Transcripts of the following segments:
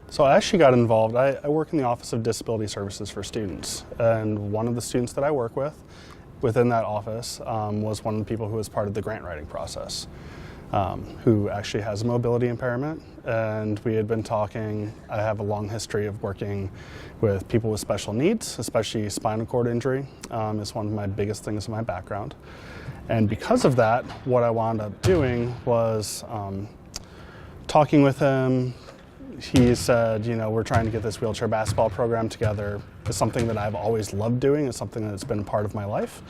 So I actually got involved. I work in the Office of Disability Services for Students, and one of the students that I work with within that office was one of the people who was part of the grant writing process, who actually has a mobility impairment, and we had been talking. I have a long history of working with people with special needs, especially spinal cord injury is one of my biggest things in my background. And because of that, what I wound up doing was talking with him. He said, you know, we're trying to get this wheelchair basketball program together. It's something that I've always loved doing. It's something that's been part of my life.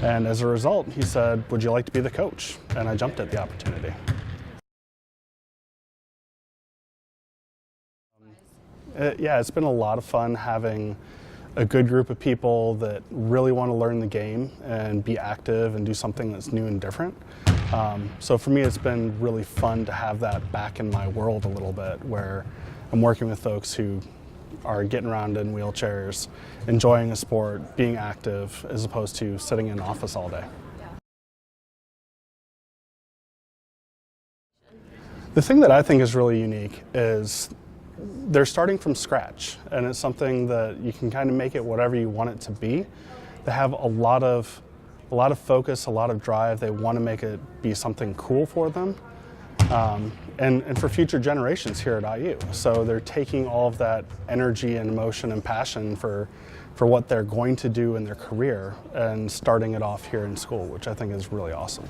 And as a result, he said, would you like to be the coach? And I jumped at the opportunity. Yeah, it's been a lot of fun having a good group of people that really want to learn the game and be active and do something that's new and different. So for me, it's been really fun to have that back in my world a little bit, where I'm working with folks who are getting around in wheelchairs, enjoying a sport, being active, as opposed to sitting in an office all day. The thing that I think is really unique is they're starting from scratch, and it's something that you can kind of make it whatever you want it to be. They have a lot of focus, a lot of drive. They want to make it be something cool for them, and for future generations here at IU. So they're taking all of that energy and emotion and passion for what they're going to do in their career and starting it off here in school, which I think is really awesome.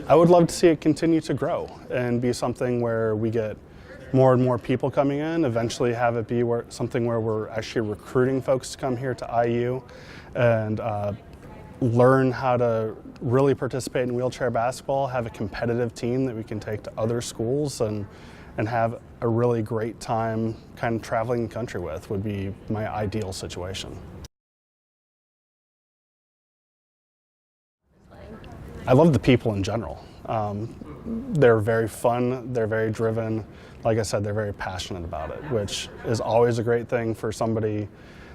I would love to see it continue to grow and be something where we get more and more people coming in, eventually have it be something where we're actually recruiting folks to come here to IU and learn how to really participate in wheelchair basketball, have a competitive team that we can take to other schools and have a really great time kind of traveling the country with would be my ideal situation. I love the people in general. They're very fun, they're very driven. Like I said, they're very passionate about it, which is always a great thing for somebody,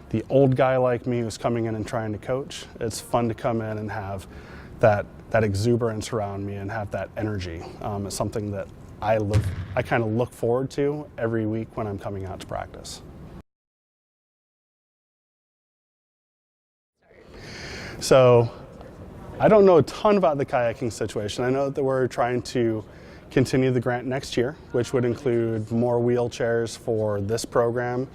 the old guy like me who's coming in and trying to coach. It's fun to come in and have that exuberance around me and have that energy. It's something that I kind of look forward to every week when I'm coming out to practice. So, I don't know a ton about the kayaking situation. I know that we're trying to continue the grant next year, which would include more wheelchairs for this program.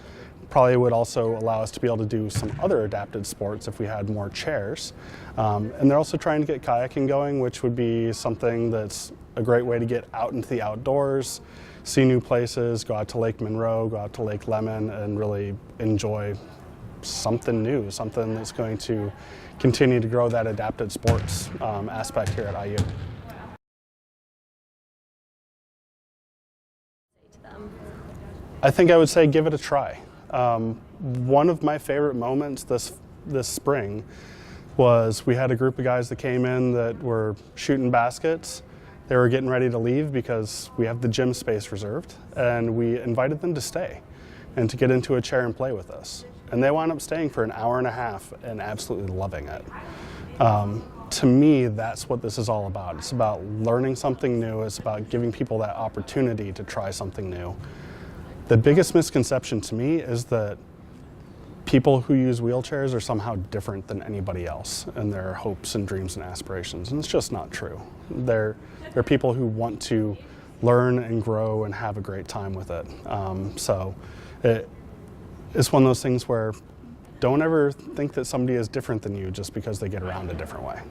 Probably would also allow us to be able to do some other adapted sports if we had more chairs. And they're also trying to get kayaking going, which would be something that's a great way to get out into the outdoors, see new places, go out to Lake Monroe, go out to Lake Lemon, and really enjoy something new, something that's going to continue to grow that adapted sports aspect here at IU. I think I would say give it a try. One of my favorite moments this spring was we had a group of guys that came in that were shooting baskets. They were getting ready to leave because we have the gym space reserved, and we invited them to stay and to get into a chair and play with us. And they wound up staying for an hour and a half and absolutely loving it. To me, that's what this is all about. It's about learning something new. It's about giving people that opportunity to try something new. The biggest misconception to me is that people who use wheelchairs are somehow different than anybody else in their hopes and dreams and aspirations, and it's just not true. They're people who want to learn and grow and have a great time with it. It's one of those things where don't ever think that somebody is different than you just because they get around a different way.